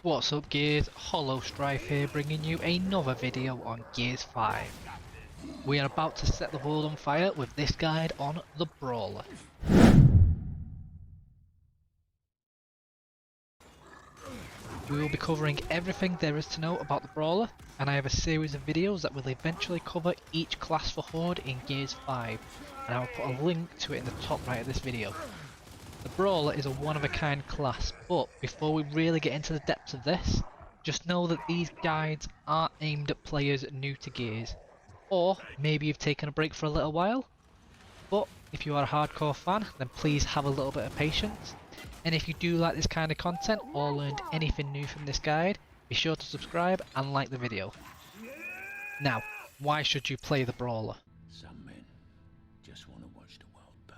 What's up Gears, Hollow Strife here bringing you another video on Gears 5. We are about to set the world on fire with this guide on the Brawler. We will be covering everything there is to know about the Brawler, and I have a series of videos that will eventually cover each class for Horde in Gears 5, and I will put a link to it in the top right of this video. The Brawler is a one-of-a-kind class, but before we really get into the depths of this, just know that these guides aren't aimed at players new to Gears, or maybe you've taken a break for a little while, but if you are a hardcore fan, then please have a little bit of patience, and if you do like this kind of content or learned anything new from this guide, be sure to subscribe and like the video. Now, why should you play the Brawler? Some men just want to watch the world burn.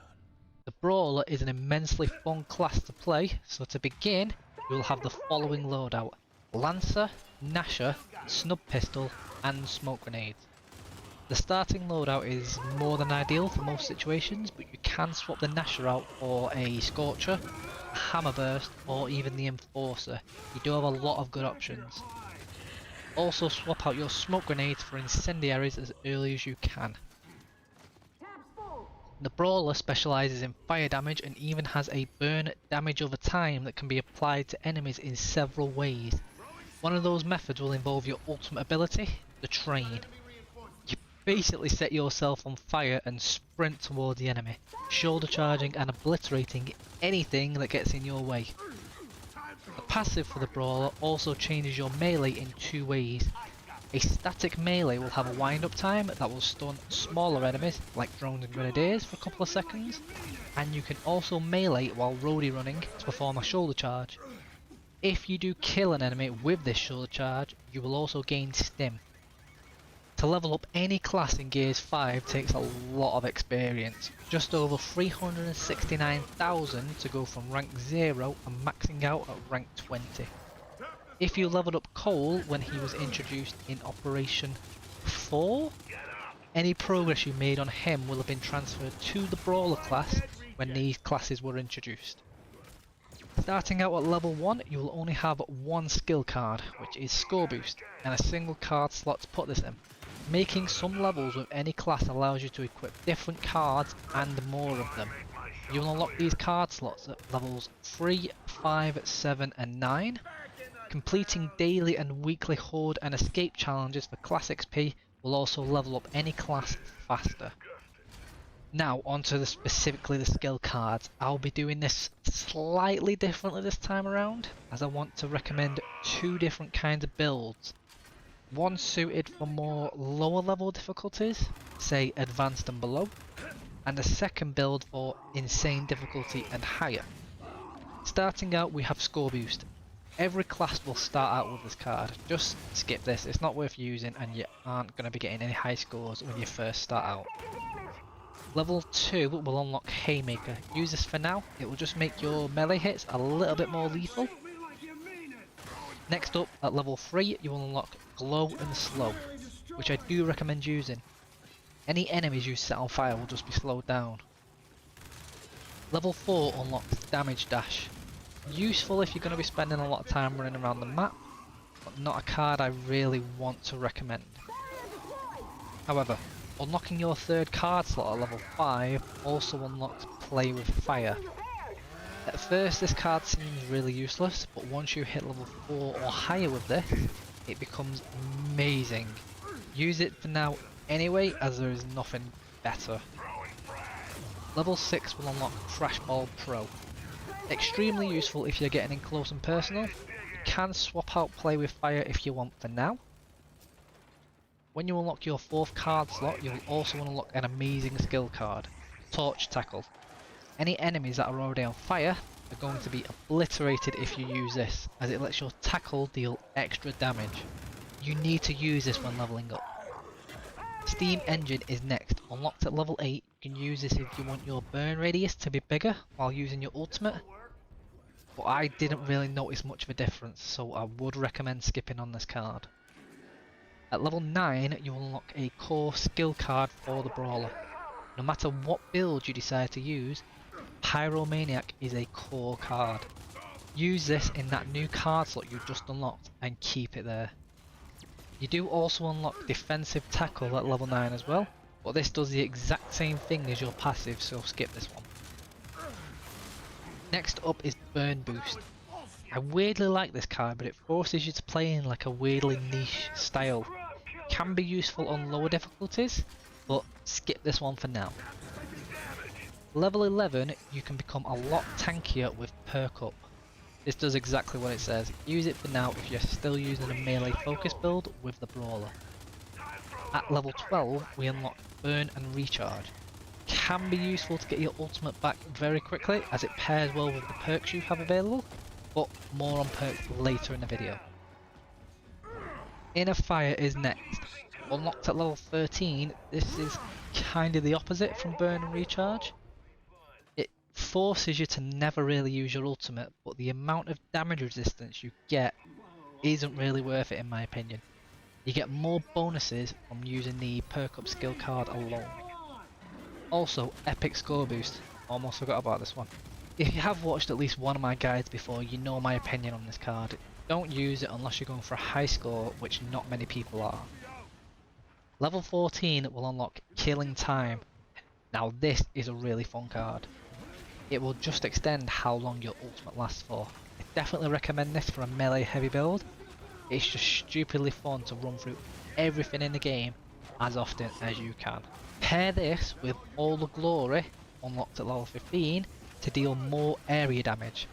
The Brawler is an immensely fun class to play, so to begin, you will have the following loadout: Lancer, Gnasher, Snub Pistol and Smoke Grenades. The starting loadout is more than ideal for most situations, but you can swap the Gnasher out for a Scorcher, a Hammer Burst or even the Enforcer. You do have a lot of good options. Also swap out your Smoke Grenades for Incendiaries as early as you can. The Brawler specialises in fire damage and even has a burn damage over time that can be applied to enemies in several ways. One of those methods will involve your ultimate ability, the Train. You basically set yourself on fire and sprint towards the enemy, shoulder charging and obliterating anything that gets in your way. The passive for the Brawler also changes your melee in two ways. A static melee will have a wind-up time that will stun smaller enemies like drones and grenadiers for a couple of seconds, and you can also melee while roadie running to perform a shoulder charge. If you do kill an enemy with this shoulder charge, you will also gain stim. To level up any class in Gears 5 takes a lot of experience, just over 369,000 to go from rank 0 and maxing out at rank 20. If you leveled up Cole when he was introduced in Operation 4, any progress you made on him will have been transferred to the Brawler class when these classes were introduced. Starting out at level 1, you will only have one skill card, which is Score Boost, and a single card slot to put this in. Making some levels with any class allows you to equip different cards and more of them. You will unlock these card slots at levels 3, 5, 7 and 9. Completing daily and weekly Horde and escape challenges for class XP will also level up any class faster. Now onto specifically the skill cards. I'll be doing this slightly differently this time around, as I want to recommend two different kinds of builds. One suited for more lower level difficulties, say advanced and below, and a second build for insane difficulty and higher. Starting out, we have Score Boost. Every class will start out with this card. Just skip this, it's not worth using and you aren't going to be getting any high scores when you first start out. Level 2 will unlock Haymaker. Use this for now, it will just make your melee hits a little bit more lethal. Next up, at level 3 you will unlock Glow and Slow, which I do recommend using. Any enemies you set on fire will just be slowed down. Level 4 unlocks Damage Dash. Useful if you're going to be spending a lot of time running around the map, but not a card I really want to recommend. However, unlocking your third card slot at level 5 also unlocks Play with Fire. At first this card seems really useless, but once you hit level 4 or higher with this, it becomes amazing. Use it for now anyway, as there is nothing better. Level 6 will unlock Crash Ball Pro. Extremely useful if you're getting in close and personal. You can swap out Play with Fire if you want for now. When you unlock your fourth card slot, you will also unlock an amazing skill card, Torch Tackle. Any enemies that are already on fire are going to be obliterated if you use this, as it lets your tackle deal extra damage. You need to use this when leveling up. Steam Engine is next. Unlocked at level 8, you can use this if you want your burn radius to be bigger while using your ultimate. But I didn't really notice much of a difference, so I would recommend skipping on this card. At level 9, you will unlock a core skill card for the Brawler. No matter what build you decide to use, Pyromaniac is a core card. Use this in that new card slot you just unlocked and keep it there. You do also unlock defensive tackle at level 9 as well, but this does the exact same thing as your passive, so skip this one. Next up is Burn Boost. I weirdly like this card, but it forces you to play in like a weirdly niche style. Can be useful on lower difficulties, but skip this one for now. Level 11, you can become a lot tankier with Perk Up. This does exactly what it says. Use it for now if you're still using a melee focus build with the Brawler. At level 12, we unlock Burn and Recharge. Can be useful to get your ultimate back very quickly, as it pairs well with the perks you have available, but more on perks later in the video. Inner Fire is next. Unlocked at level 13, this is kind of the opposite from Burn and Recharge. It forces you to never really use your ultimate, but the amount of damage resistance you get isn't really worth it in my opinion. You get more bonuses from using the perk up skill card alone. Also, epic score boost. Almost forgot about this one. If you have watched at least one of my guides before, you know my opinion on this card. Don't use it unless you're going for a high score, which not many people are. Level 14 will unlock Killing Time. Now this is a really fun card. It will just extend how long your ultimate lasts for. I definitely recommend this for a melee heavy build. It's just stupidly fun to run through everything in the game as often as you can. Pair this with All the Glory, unlocked at level 15, to deal more area damage.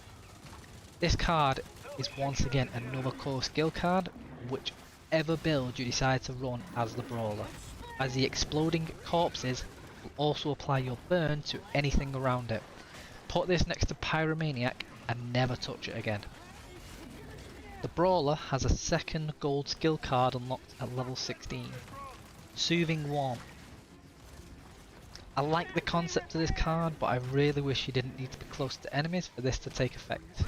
This card is once again another core skill card, whichever build you decide to run as the Brawler, as the exploding corpses will also apply your burn to anything around it. Put this next to Pyromaniac and never touch it again. The Brawler has a second gold skill card unlocked at level 16, Soothing Warmth. I like the concept of this card, but I really wish you didn't need to be close to enemies for this to take effect.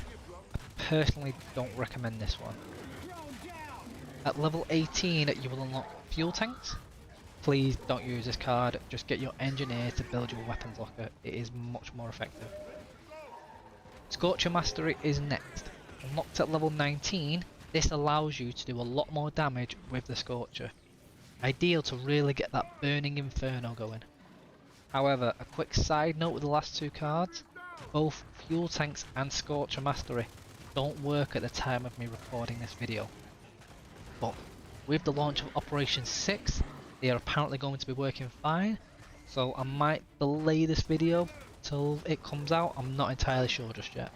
I personally don't recommend this one. At level 18 you will unlock Fuel Tanks. Please don't use this card, just get your engineer to build your weapons locker, it is much more effective. Scorcher Mastery is next. Unlocked at level 19, this allows you to do a lot more damage with the Scorcher. Ideal to really get that burning inferno going. However, a quick side note with the last two cards, both Fuel Tanks and Scorcher Mastery don't work at the time of me recording this video. But with the launch of Operation 6, they are apparently going to be working fine, so I might delay this video till it comes out, I'm not entirely sure just yet.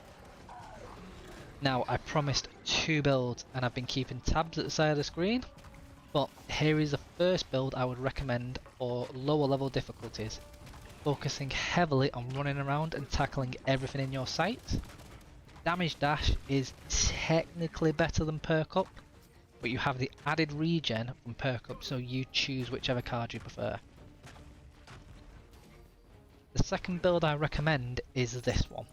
Now, I promised 2 builds and I've been keeping tabs at the side of the screen, but here is the first build I would recommend for lower level difficulties, focusing heavily on running around and tackling everything in your sight. Damage Dash is technically better than Perk Up, but you have the added regen from Perk Up, so you choose whichever card you prefer. The second build I recommend is this one,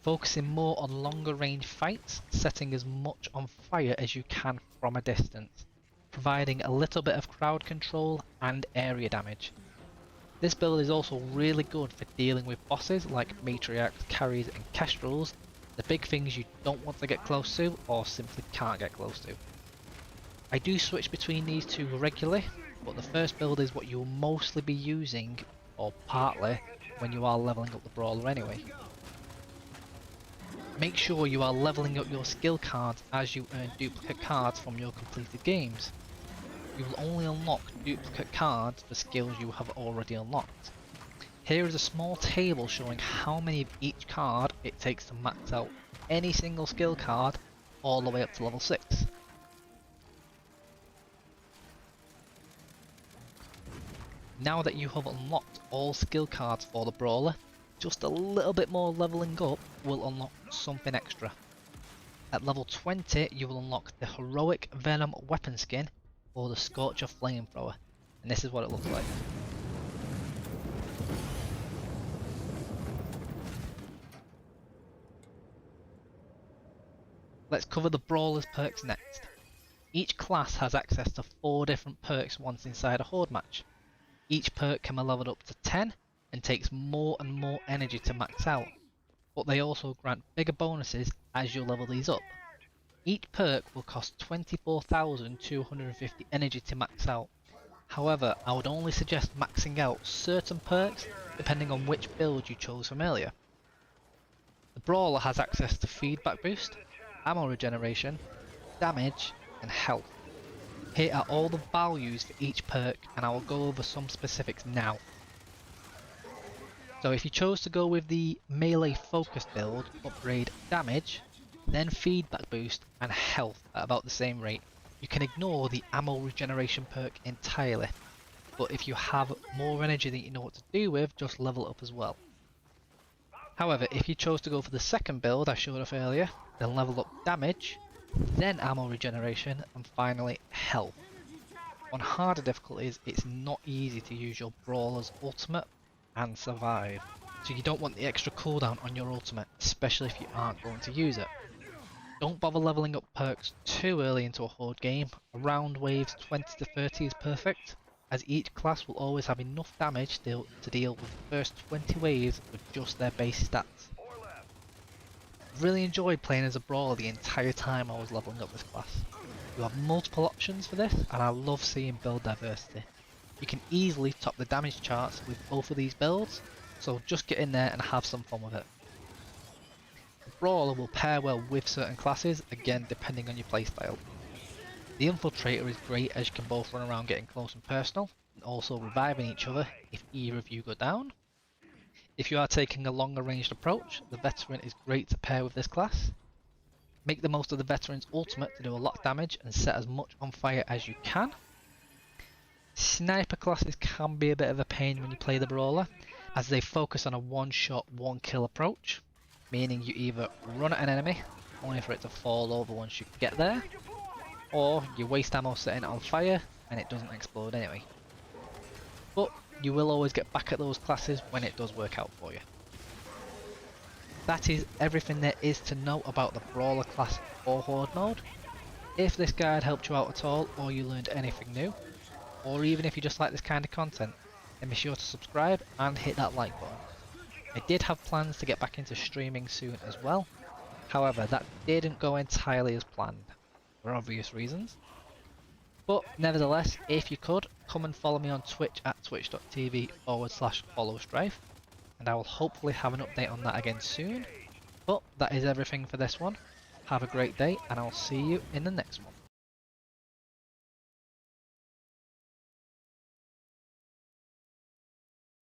focusing more on longer range fights, setting as much on fire as you can from a distance, providing a little bit of crowd control and area damage. This build is also really good for dealing with bosses like Matriarchs, Carries and Kestrels, the big things you don't want to get close to or simply can't get close to. I do switch between these two regularly, but the first build is what you'll mostly be using, or partly, when you are leveling up the Brawler anyway. Make sure you are leveling up your skill cards as you earn duplicate cards from your completed games. You will only unlock duplicate cards for skills you have already unlocked. Here is a small table showing how many of each card it takes to max out any single skill card all the way up to level 6. Now that you have unlocked all skill cards for the Brawler, just a little bit more leveling up will unlock something extra. At level 20 you will unlock the Heroic Venom weapon skin or the Scorcher Flamethrower, and this is what it looks like. Let's cover the Brawler's perks next. Each class has access to 4 different perks once inside a Horde match. Each perk can be leveled up to 10 and takes more and more energy to max out, but they also grant bigger bonuses as you level these up. Each perk will cost 24,250 energy to max out. However, I would only suggest maxing out certain perks depending on which build you chose from earlier. The Brawler has access to feedback boost, ammo regeneration, damage and health. Here are all the values for each perk and I will go over some specifics now. So if you chose to go with the melee focused build, upgrade damage, then feedback boost and health at about the same rate. You can ignore the ammo regeneration perk entirely, but if you have more energy than you know what to do with, just level it up as well. However, if you chose to go for the second build I showed off earlier, then level up damage, then ammo regeneration, and finally health. On harder difficulties, it's not easy to use your Brawler's ultimate and survive, so you don't want the extra cooldown on your ultimate, especially if you aren't going to use it. Don't bother leveling up perks too early into a Horde game. Around waves 20 to 30 is perfect, as each class will always have enough damage to deal with the first 20 waves with just their base stats. I've really enjoyed playing as a Brawler the entire time I was leveling up this class. You have multiple options for this and I love seeing build diversity. You can easily top the damage charts with both of these builds, so just get in there and have some fun with it. The Brawler will pair well with certain classes, again depending on your playstyle. The Infiltrator is great as you can both run around getting close and personal, and also reviving each other if either of you go down. If you are taking a longer ranged approach, the Veteran is great to pair with this class. Make the most of the Veteran's ultimate to do a lot of damage and set as much on fire as you can. Sniper classes can be a bit of a pain when you play the Brawler, as they focus on a one shot, one kill approach, meaning you either run at an enemy, only for it to fall over once you get there, or you waste ammo setting it on fire and it doesn't explode anyway. But you will always get back at those classes when it does work out for you. That is everything there is to know about the Brawler class or Horde mode. If this guide helped you out at all, or you learned anything new, or even if you just like this kind of content, then be sure to subscribe and hit that like button. I did have plans to get back into streaming soon as well, however that didn't go entirely as planned, for obvious reasons. But nevertheless, if you could, come and follow me on Twitch at twitch.tv/followstrife, and I will hopefully have an update on that again soon. But that is everything for this one. Have a great day and I'll see you in the next one.